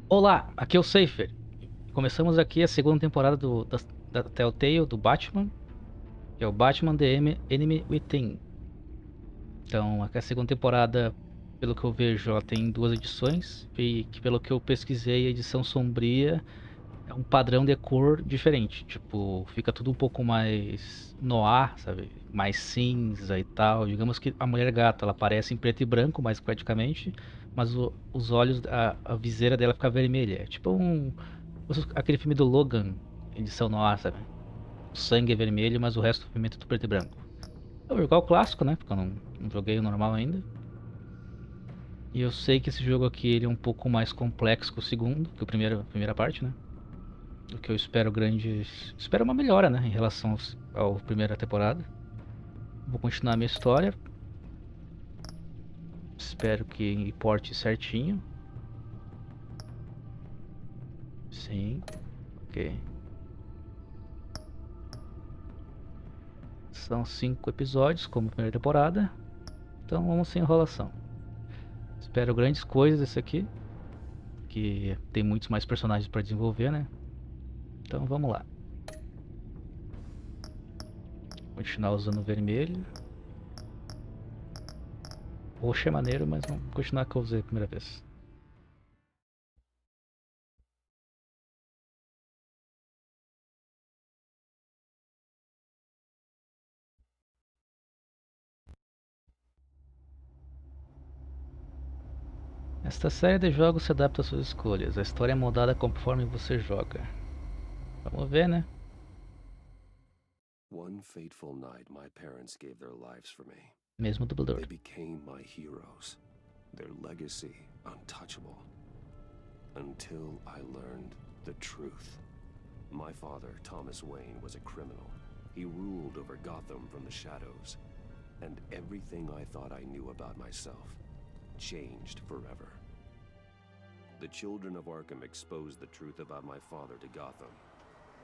Olá, aqui é o Seifer. Começamos aqui a segunda temporada da Telltale, do Batman, que é o Batman The Enemy Within. Então, aqui a segunda temporada, pelo que eu vejo, ela tem duas edições, e que pelo que eu pesquisei, a edição sombria é um padrão de cor diferente. Tipo, fica tudo um pouco mais noir, sabe? Mais cinza e tal. Digamos que a Mulher Gato, ela aparece em preto e branco, mais praticamente, mas os olhos, a viseira dela fica vermelha. É tipo aquele filme do Logan, edição noir, sabe? O sangue é vermelho, mas o resto do filme é tudo preto e branco. Eu vou jogar o clássico, né? Porque eu não joguei o normal ainda. E eu sei que esse jogo aqui ele é um pouco mais complexo que o segundo, que a primeira parte, né? O que eu espero grande. Espero uma melhora, né? Em relação ao primeira temporada. Vou continuar a minha história. Espero que importe certinho. Sim, ok. São 5 episódios, como a primeira temporada. Então vamos sem enrolação. Espero grandes coisas desse aqui. Que tem muitos mais personagens para desenvolver, né? Então vamos lá. Continuar usando o vermelho. Roxo é maneiro, mas vamos continuar que eu usei a primeira vez. Esta série de jogos se adapta às suas escolhas. A história é moldada conforme você joga. Vamos ver, né? One fateful night, my parents gave their lives for me. Mesmo dublador. They became my heroes, their legacy untouchable. Until I learned the truth. My father, Thomas Wayne, was a criminal. He ruled over Gotham from the shadows. And everything I thought I knew about myself changed forever. The children of Arkham exposed the truth about my father to Gotham.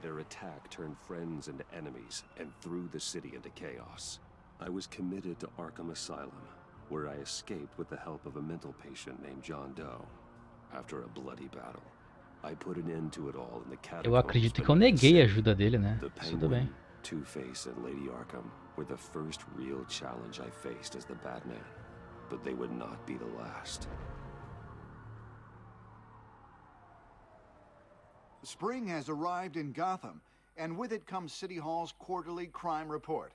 Their attack turned friends into enemies and threw the city into chaos. I was committed to Arkham Asylum, where I escaped with the help of a mental patient named John Doe. After a bloody battle, I put an end to it all in the Eu catacombs acredito que eu beneath the neguei a city. ajuda dele, né? The Mas tudo bem. Penguin, Two-Face, and Lady Arkham were the first real challenge I faced as the Batman, but they would not be the last. Spring has arrived in Gotham, and with it comes City Hall's quarterly crime report.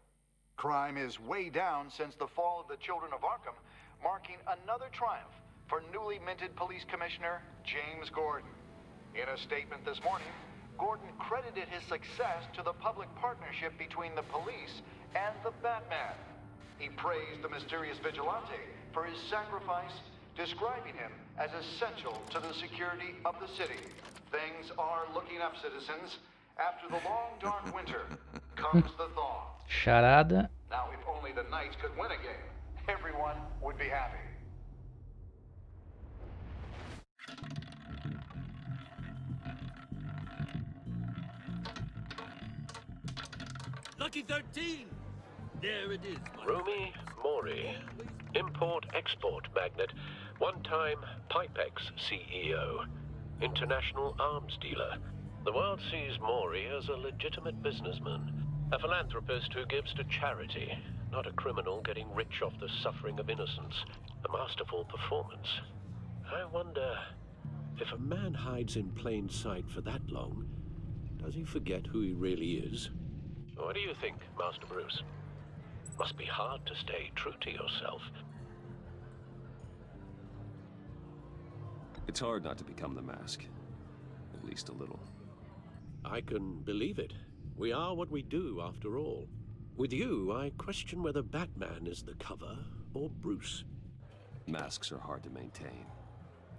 Crime is way down since the fall of the Children of Arkham, marking another triumph for newly minted Police Commissioner James Gordon. In a statement this morning, Gordon credited his success to the public partnership between the police and the Batman. He praised the mysterious vigilante for his sacrifice, describing him as essential to the security of the city. Things are looking up, citizens. After the long, dark winter comes the thaw. Charada. Now, if only the Knights could win a game, everyone would be happy. Lucky 13! There it is. Rumi Mori, import-export magnate, one-time Pipex CEO, international arms dealer. The world sees Mori as a legitimate businessman, a philanthropist who gives to charity, not a criminal getting rich off the suffering of innocence. A masterful performance. I wonder, if a man hides in plain sight for that long, does he forget who he really is? What do you think, Master Bruce? Must be hard to stay true to yourself. It's hard not to become the mask. At least a little. I can believe it. We are what we do, after all. With you, I question whether Batman is the cover or Bruce. Masks are hard to maintain.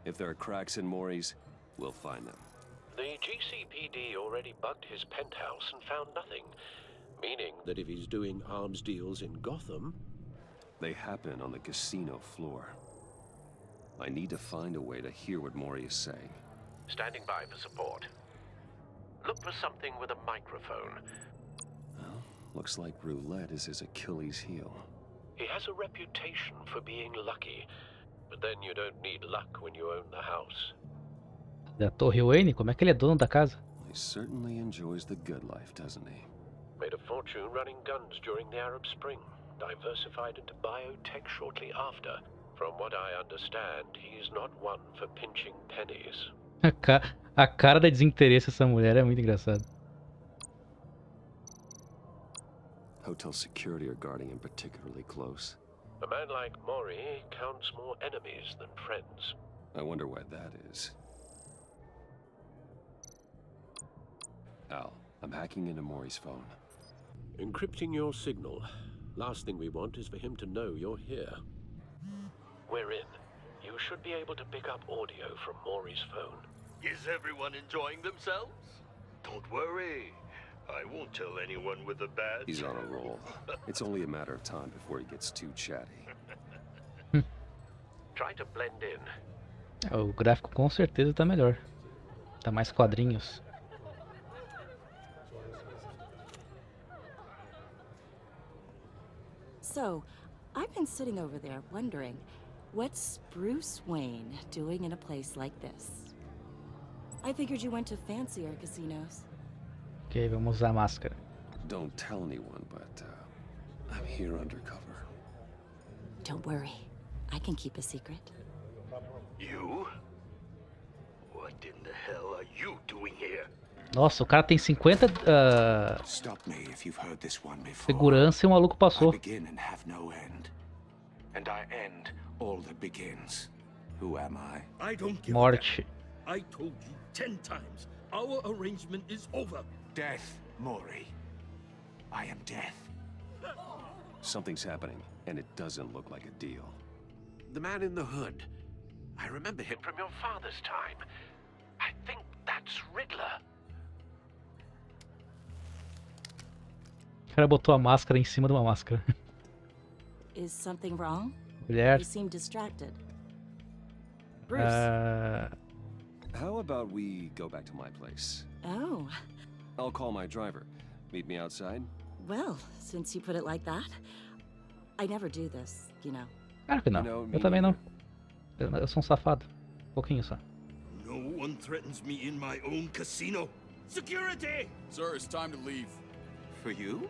If there are cracks in Mori's, we'll find them. The GCPD already bugged his penthouse and found nothing, meaning That if he's doing arms deals in Gotham, They happen on the casino floor. I need to find a way to hear what Mori is saying. standing by for support. Look for something with a microphone. Well, looks like roulette is his Achilles heel. He has a reputation for being lucky, but then you don't need luck when you own the house. Da Torre Wayne? Como é que ele é dono da casa? He certainly enjoys the good life, doesn't he? Made a fortune running guns during the Arab Spring. Diversified into biotech shortly after. From what I understand, he's not one for pinching pennies. A cara da desinteresse dessa mulher é muito engraçada. Hotel security are guarding him particularly close. A man like Mori counts more enemies than friends. I wonder why that is. Al, I'm hacking into Maury's phone. Encrypting your signal. Last thing we want is for him to know you're here. We're in. You should be able to pick up audio from Maury's phone. Is everyone enjoying themselves? Don't worry. I won't tell anyone with a badge. He's on a roll. It's only a matter of time before he gets too chatty. Try to blend in. O gráfico com certeza tá melhor. Tá mais quadrinhos. So, I've been sitting over there wondering, what's Bruce Wayne doing in a place like this? I figured you went to fancier casinos. Ok, vamos usar a máscara. Don't tell anyone, but I'm here undercover. Don't worry, I can keep a secret. You? What in the hell are you doing here? Nossa, o cara tem 50 Stop me if you've heard this one before. segurança e o maluco I passou. begin and have no end. And I end all that begins. Who am I? I don't give Morte. a damn. I told you 10 times. Our arrangement is over. Death, Maury. I am death. Something's happening, and it doesn't look like a deal. The man in the hood. I remember him from your father's time. I think that's Riddler. O cara botou a máscara em cima de uma máscara. Is something wrong? Mulher. You seem distracted. Bruce. How about we go back to my place? Oh, I'll call my driver. Meet me outside? well, since you put it like that. I never do this, you know. Claro que não. Eu também não. Eu sou um safado. Um pouquinho só. No one threatens me in my own casino. Security! Sir, it's time to leave. For you?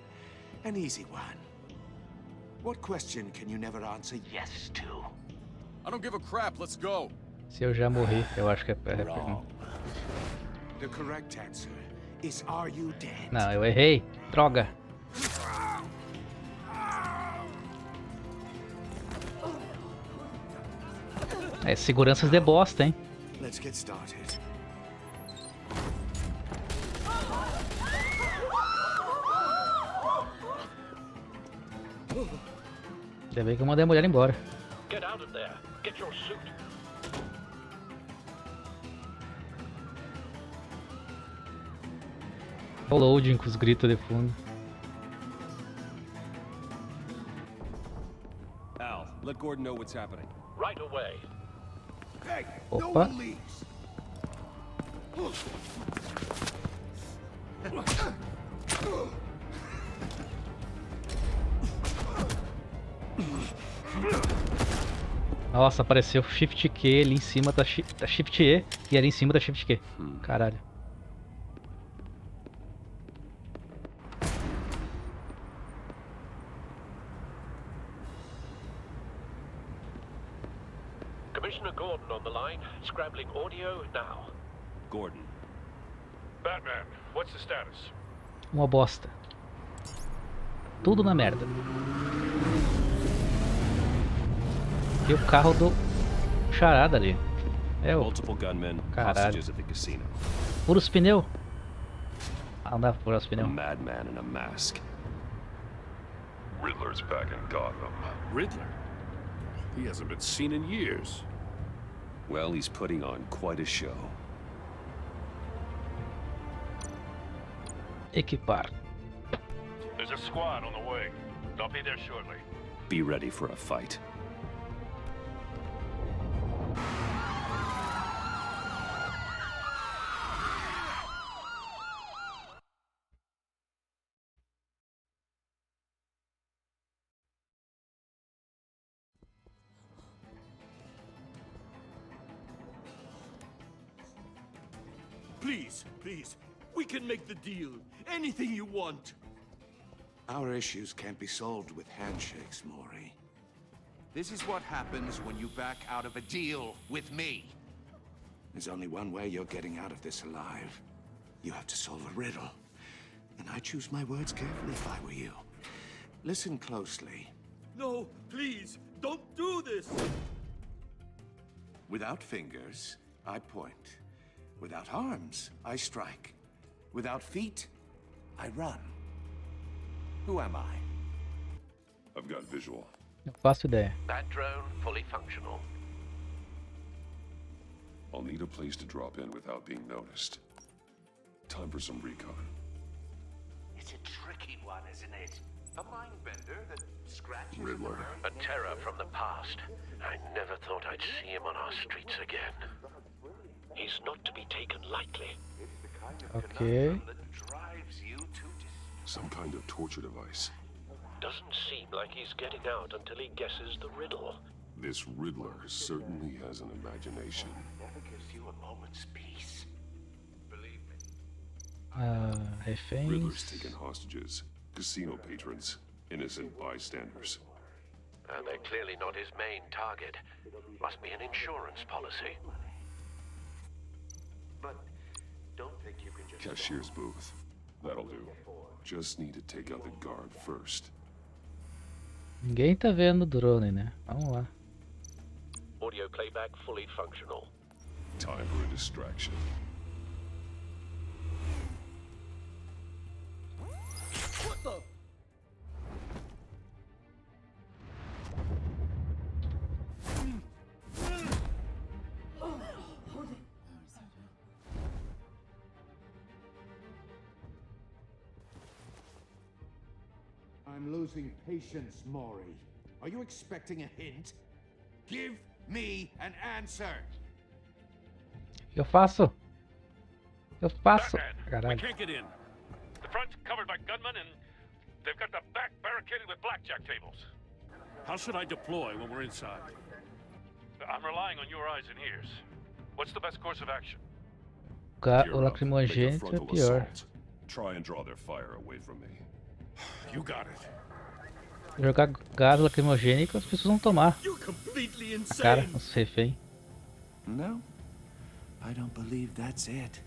An easy one. What question can you never answer yes to? I don't give a crap, let's go. Se eu já morri, eu acho que é Wrong. The correct answer is are you dead? Não, eu errei. Droga. É, seguranças de bosta, hein? Let's get started. Ainda bem que eu mandei a mulher embora. Get out of there. Get your suit. O loading com os gritos de fundo. Al, let Gordon know what's happening. Right away. Hey, no Opa. one leaves. Nossa, apareceu Shift Q ali em cima da Shift E e ali em cima da Shift Q. Caralho. Commissioner Gordon on the line. Scrambling audio now. Gordon. Batman, what's the status? Uma bosta. Tudo na merda. E o carro do charada ali. É o Multiple gunmen, Caralho. hostages at the casino. Fura os pneus. Ah, não dá pra furar os A pneus. madman in a mask. Riddler's back in Gotham. Riddler? He hasn't been seen in years. Well, he's putting on quite a show. Equipar. There's a squad on the way. They'll be there shortly. Be ready for a fight. Please, please. We can make the deal. Anything you want. Our issues can't be solved with handshakes, Maury. This is what happens when you back out of a deal with me. There's only one way you're getting out of this alive. You have to solve a riddle. And I choose my words carefully if I were you. Listen closely. No, please, don't do this. Without fingers, I point. Without arms, I strike. Without feet, I run. Who am I? I've got visual. Não faço ideia. That drone fully functional. I'll need a place to drop in without being noticed. Time for some recon. It's a tricky one, isn't it? A mind bender that scratches Riddler. A terror from the past. I never thought I'd see him on our streets again. He's not to be taken lightly. Ok. Some kind of torture device. Doesn't seem like he's getting out until he guesses the riddle. This Riddler certainly has an imagination. Never gives you a moment's peace. Believe me. Riddler's Reféns. taken hostages, casino patrons, innocent bystanders. And they're clearly not his main target. Must be an insurance policy. But don't think you can just... Cashier's booth. That'll do. Just need to take out the guard first. Ninguém tá vendo o drone, né? Vamos lá. Audio playback fully functional. Time for a distraction. What the? I'm losing patience, Maury. Are you expecting a hint? Give me an answer. Eu faço. Eu faço. Batman, we Caralho. can't get in. The front's covered by gunmen, and they've got the back barricaded with blackjack tables. How should I deploy when we're inside? I'm relying on your eyes and ears. What's the best course of action? O Gear up, make a lacrimogêneo é frontal pior. assault. Try and draw their fire away from me. You got it. Jogar gás lacrimogênico, as pessoas vão tomar You're completely a cara, insane. os reféns. No, I don't believe that's it.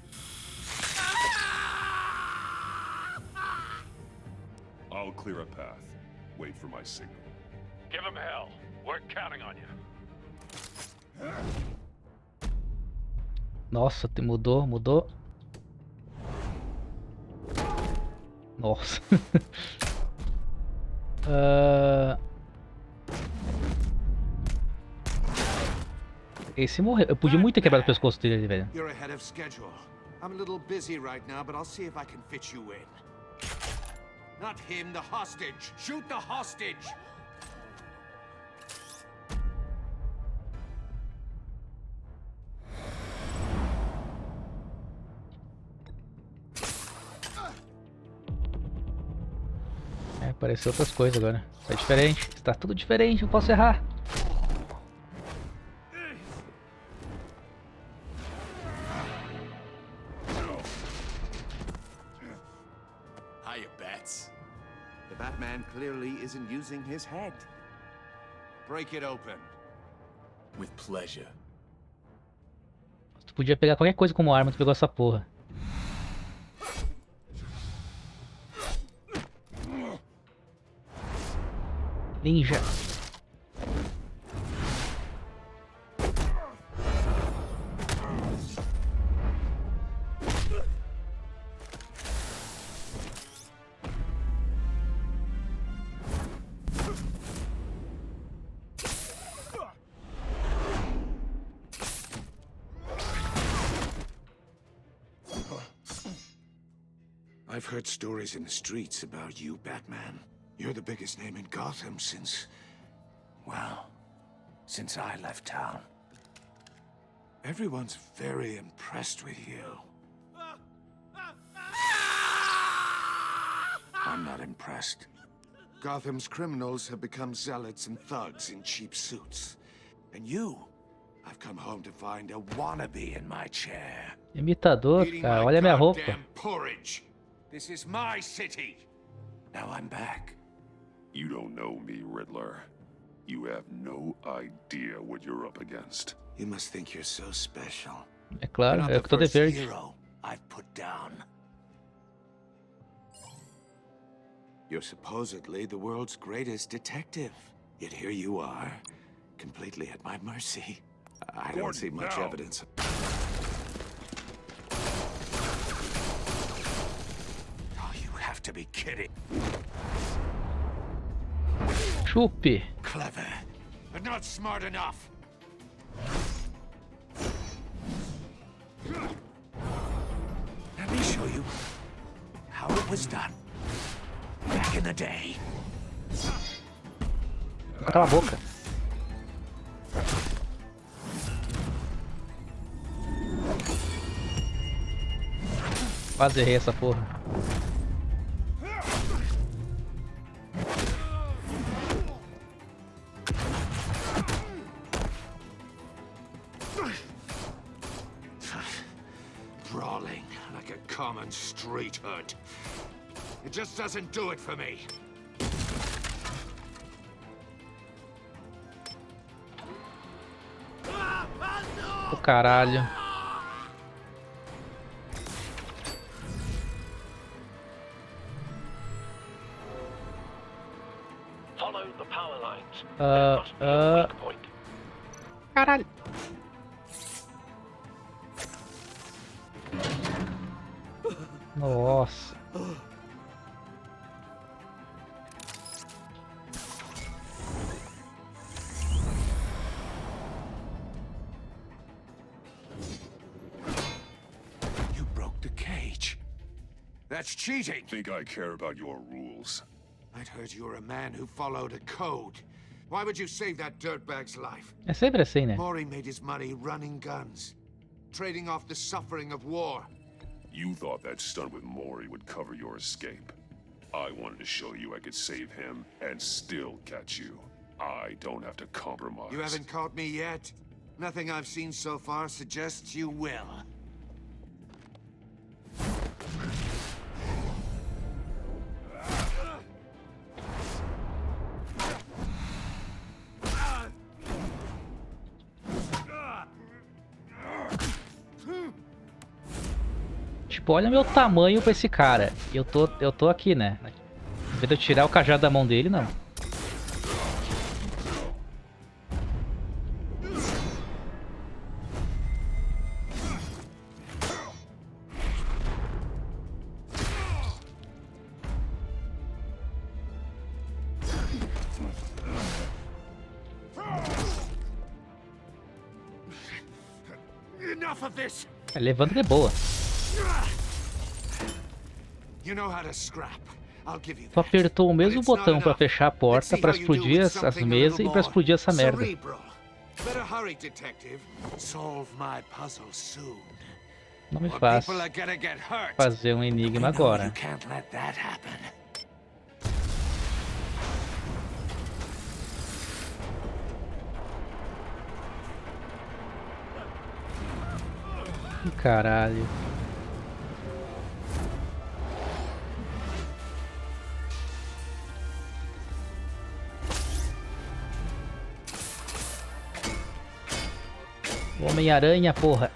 I'll clear a path. Wait for my signal. Give him hell. We're counting on you. Nossa, mudou. Nossa. Esse morreu. Eu podia muito ter quebrado o pescoço dele, velho. You're ahead of schedule. I'm a little busy right now, but I'll see if I can fit you in. Not him, the hostage. Shoot the hostage. Apareceu outras coisas agora. Tá diferente. Está tudo diferente, eu posso errar. Hiya, Bats. The Batman clearly isn't using his head. Break it open. With pleasure. Tu podia pegar qualquer coisa como arma, tu pegou essa porra. Ninja. I've heard stories in the streets about you, Batman. You're the biggest name in Gotham since... well, since I left town. Everyone's very impressed with you. I'm not impressed. Gotham's criminals have become zealots and thugs in cheap suits. And you, I've come home to find a wannabe in my chair. Imitador, Eating cara. my Olha a minha roupa. goddamn porridge. This is my city. Now I'm back. You don't know me, Riddler. You have no idea what you're up against. You must think you're so special. É claro, You're not é the que tô de first verde. hero I've put down. You're supposedly the world's greatest detective. Yet here you are, completely at my mercy. I don't see much evidence. Oh, you have to be kidding. Chupe. Clever, but not smart enough. Let me show you how it was done back in the day. Cala a boca. Quase errei essa porra. Brawling like a common street hood. It just doesn't do it for me. O caralho. Follow the power lines. There must be a weak point. Caralho. Nossa. You broke the cage. That's cheating. Think I care about your rules? I'd heard you were a man who followed a code. Why would you save that dirtbag's life? É sempre assim, né? Maury made his money running guns, trading off the suffering of war. You thought that stunt with Maury would cover your escape. I wanted to show you I could save him and still catch you. I don't have to compromise. You haven't caught me yet. Nothing I've seen so far suggests you will. Tipo, olha meu tamanho pra esse cara. Eu tô aqui, né? Em vez de eu tirar o cajado da mão dele, não. Enough of this. Levando de boa. You know how to scrap. I'll give you Tu that. apertou o mesmo But it's not botão pra enough. fechar a Let's porta see pra how you do explodir with as something a mesas little e pra more explodir essa merda. cerebral. Better hurry, detective. Solve my puzzle soon. Não me Or faz people are gonna get hurt. fazer um enigma I know agora. You can't let that happen. Ih, caralho. Homem-Aranha, porra.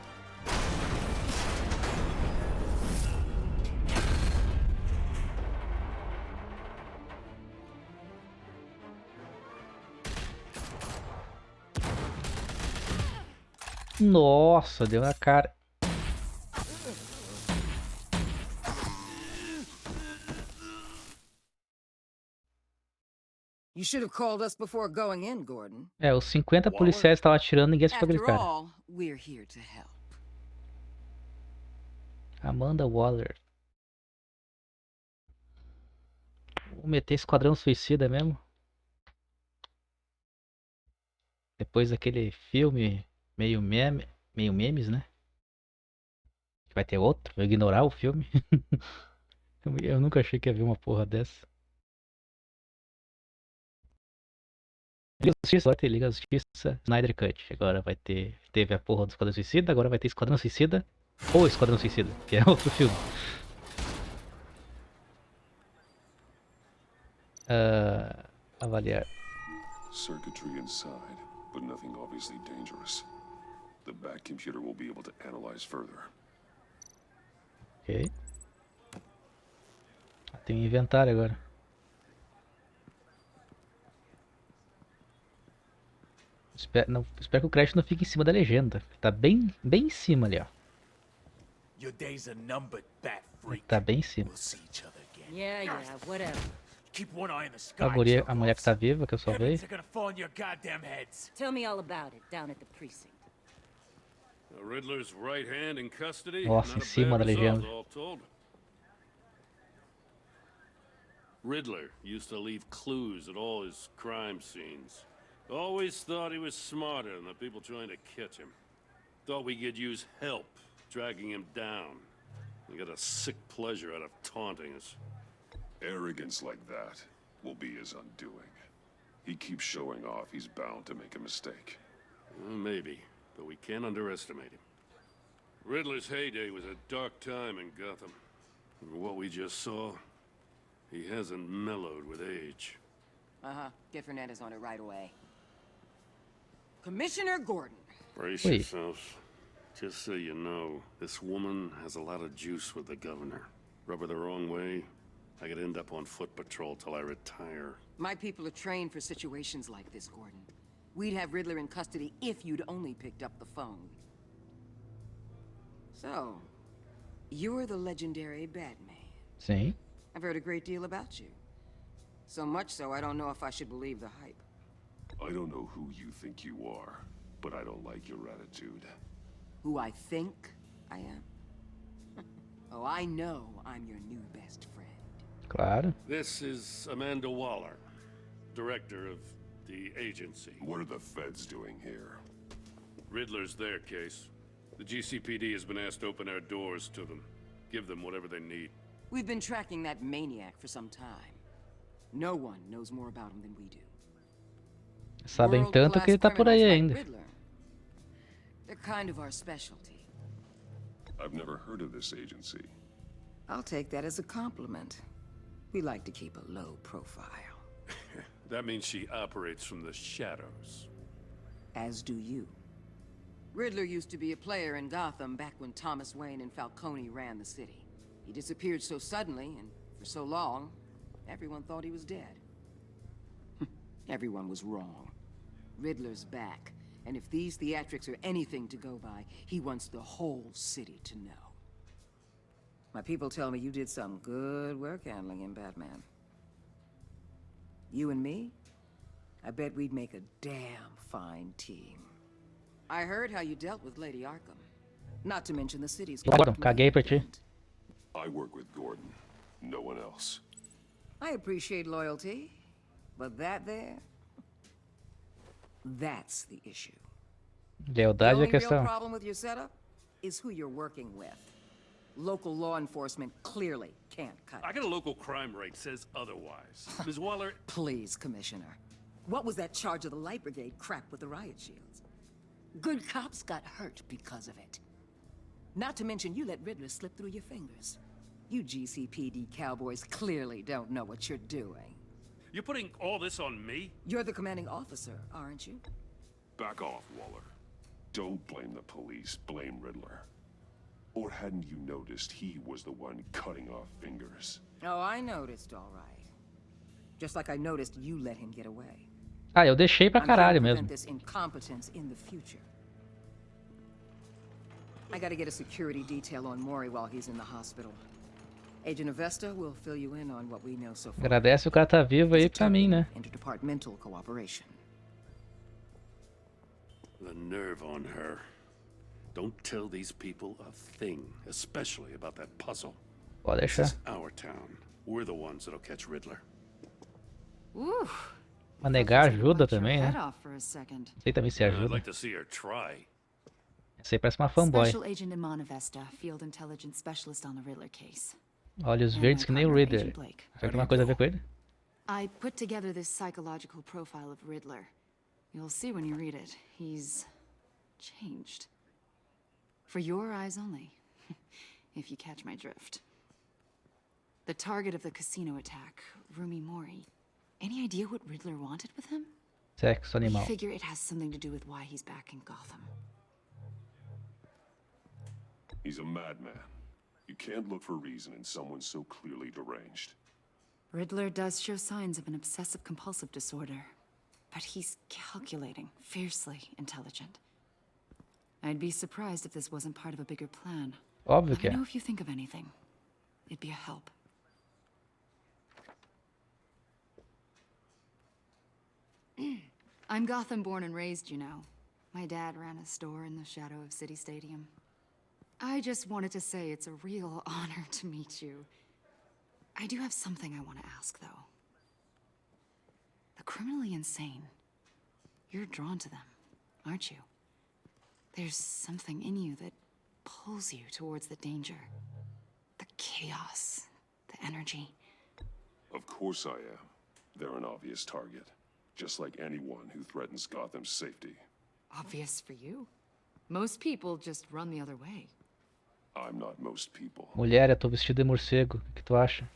Nossa, deu na cara. You should have called us before going in, Gordon. É, os 50 policiais estavam atirando, ninguém se After fabricar. all, we're here to help. Amanda Waller. Vou meter Esquadrão Suicida mesmo. Depois daquele filme meio memes, né? Vai ter outro, vou ignorar o filme. Eu nunca achei que ia ver uma porra dessa. Liga da Justiça, agora tem Liga da Justiça, Snyder Cut. Agora vai ter. Teve a porra do Esquadrão Suicida, agora vai ter Esquadrão Suicida ou Esquadrão Suicida, que é outro filme. Avaliar. Circuitry inside, but nothing obviously dangerous. The back computer will be able to analyze further. Ok. Tem um inventário agora. Espero que o crédito não fique em cima da legenda. Tá bem em cima ali, ó. Tá bem em cima. Yeah, whatever. A mulher que tá viva, que eu salvei. Tell me all about it down at the precinct. The Riddler's right hand in custody. Nossa, em cima da legenda. All told. Riddler used to leave clues at all his crime scenes. Always thought he was smarter than the people trying to catch him. Thought we could use help dragging him down. He got a sick pleasure out of taunting us. Arrogance like that will be his undoing. He keeps showing off, he's bound to make a mistake. Well, maybe, but we can't underestimate him. Riddler's heyday was a dark time in Gotham. And what we just saw, he hasn't mellowed with age. Get Fernandez on it right away. Commissioner Gordon. Brace yourselves. Just so you know, this woman has a lot of juice with the governor. Rub her the wrong way, I could end up on foot patrol till I retire. My people are trained for situations like this, Gordon. We'd have Riddler in custody if you'd only picked up the phone. So, you're the legendary Batman. Sim. I've heard a great deal about you. So much so, I don't know if I should believe the hype. I don't know who you think you are, but I don't like your attitude. Who I think I am? Oh, I know I'm your new best friend. Claro. This is Amanda Waller, director of the agency. What are the feds doing here? Riddler's their case. The GCPD has been asked to open our doors to them. Give them whatever they need. We've been tracking that maniac for some time. No one knows more about him than we do. Sabem tanto que ele tá por aí ainda. They're kind of our specialty. I've never heard of this agency. I'll take that as a compliment. We like to keep a low profile. That means she operates from the shadows. As do you. Riddler used to be a player in Gotham back when Thomas Wayne and Falcone ran the city. He disappeared so suddenly and for so long, everyone thought he was dead. Everyone was wrong. Riddler's back, and if these theatrics are anything to go by, he wants the whole city to know. My people tell me you did some good work handling him, Batman. You and me? I bet we'd make a damn fine team. I heard how you dealt with Lady Arkham. Not to mention the city's... Gordon, caguei pra ti. I work with Gordon. No one else. I appreciate loyalty, but that there... That's the issue. Lealdade é a The only real questão. problem with your setup is who you're working with. Local law enforcement clearly can't cut it. I got a local crime rate says otherwise. Ms. Waller... Please, Commissioner. What was that charge of the Light Brigade crap with the riot shields? Good cops got hurt because of it. Not to mention you let Riddler slip through your fingers. You GCPD cowboys clearly don't know what you're doing. You're putting all this on me? You're the commanding officer, aren't you? Back off, Waller. Don't blame the police, blame Riddler. Or hadn't you noticed he was the one cutting off fingers? Oh, I noticed, all right. Just like I noticed you let him get away. Ah, eu deixei pra I'm trying caralho to prevent mesmo. this incompetence in the future. I gotta get a security detail on Maury while he's in the hospital. Agent Avesta will fill you in on what we know so far. Agradece o cara tá vivo aí pra mim, né? Interdepartmental cooperation. The nerve on her. Don't tell these people a thing, especially about that puzzle. Pode This deixar. is our town. We're the ones that'll catch Riddler. Mas negar ajuda também, né? Sei também se I'd ajuda. like to see her try. Você parece uma fanboy. Special Agent Iman Avesta, Field Intelligence Specialist on the Riddler case. Olhos verdes que nem o Riddler. Será que tem uma coisa a ver com ele? I put together this psychological profile of Riddler. You'll see when you read it. He's changed. For your eyes only, if you catch my drift. The target of the casino attack, Rumi Mori. Any idea what Riddler wanted with him? Sexo animal. I figure it has something to do with why he's back in Gotham. He's a madman. You can't look for reason in someone so clearly deranged. Riddler does show signs of an obsessive-compulsive disorder, but he's calculating, fiercely intelligent. I'd be surprised if this wasn't part of a bigger plan. Óbvio Let que me é. know if you think of anything. It'd be a help. I'm Gotham born and raised, you know. My dad ran a store in the shadow of City Stadium. I just wanted to say it's a real honor to meet you. I do have something I want to ask, though. The criminally insane. You're drawn to them, aren't you? There's something in you that pulls you towards the danger. The chaos, the energy. Of course I am. They're an obvious target. Just like anyone who threatens Gotham's safety. Obvious for you. Most people just run the other way. I'm not most people. Mulher, eu tô vestido de morcego. O que tu acha?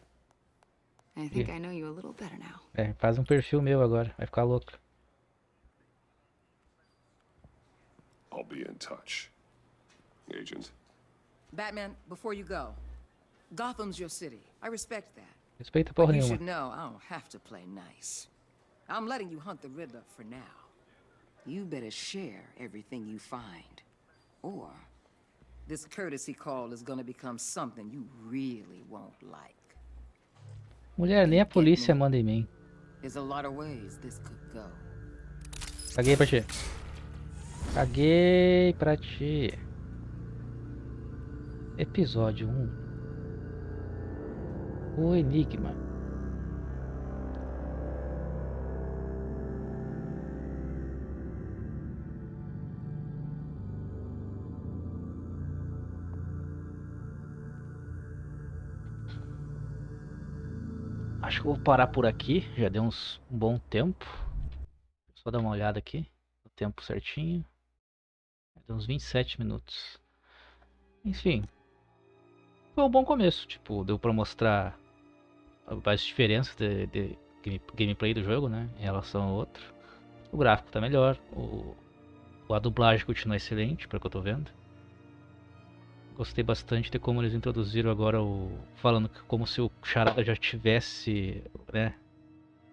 I think I know you a little better now. É, faz um perfil meu agora. Vai ficar louco. I'll be in touch. Agent. Batman, before you go, Gotham's your city. I respect that. Respeita porra But you nenhuma. should know I don't have to play nice. I'm letting you hunt the Riddler for now. You better share everything you find. Or this courtesy call is gonna become something you really won't like. Mulher, nem a polícia manda em mim. There's a lot of ways this could go. Caguei pra ti. Caguei pra ti. Episódio 1. O Enigma. Acho que eu vou parar por aqui. Já deu um bom tempo. Só dar uma olhada aqui. O tempo certinho. Deu uns 27 minutos. Enfim. Foi um bom começo. Tipo, deu pra mostrar as diferenças de gameplay do jogo, né? Em relação ao outro. O gráfico tá melhor. A dublagem continua excelente, pelo que eu tô vendo. Gostei bastante de como eles introduziram agora falando que como se o Charada já tivesse, né,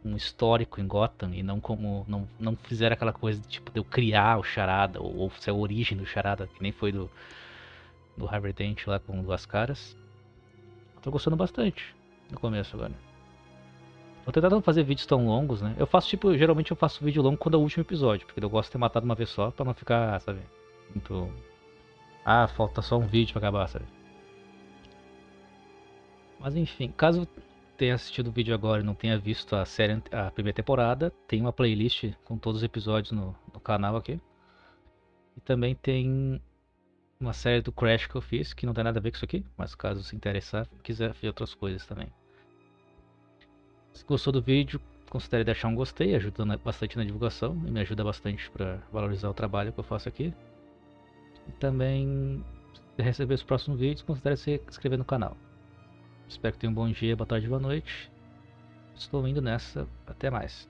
um histórico em Gotham e não como não fizeram aquela coisa de, tipo, de eu criar o Charada ou se é a origem do Charada, que nem foi do Harvey Dent lá com Duas Caras. Tô gostando bastante no começo agora. Tô tentando fazer vídeos tão longos, né? Eu faço geralmente eu faço vídeo longo quando é o último episódio, porque eu gosto de ter matado uma vez só pra não ficar, sabe, muito... Ah, falta só um vídeo pra acabar, sabe? Mas enfim, caso tenha assistido o vídeo agora e não tenha visto a série, a primeira temporada, tem uma playlist com todos os episódios no canal aqui. E também tem uma série do Crash que eu fiz, que não tem nada a ver com isso aqui, mas caso se interessar, quiser ver outras coisas também. Se gostou do vídeo, considere deixar um gostei, ajuda bastante na divulgação e me ajuda bastante para valorizar o trabalho que eu faço aqui. E também, se receber os próximos vídeos, considere se inscrever no canal. Espero que tenham um bom dia, boa tarde, boa noite. Estou indo nessa. Até mais.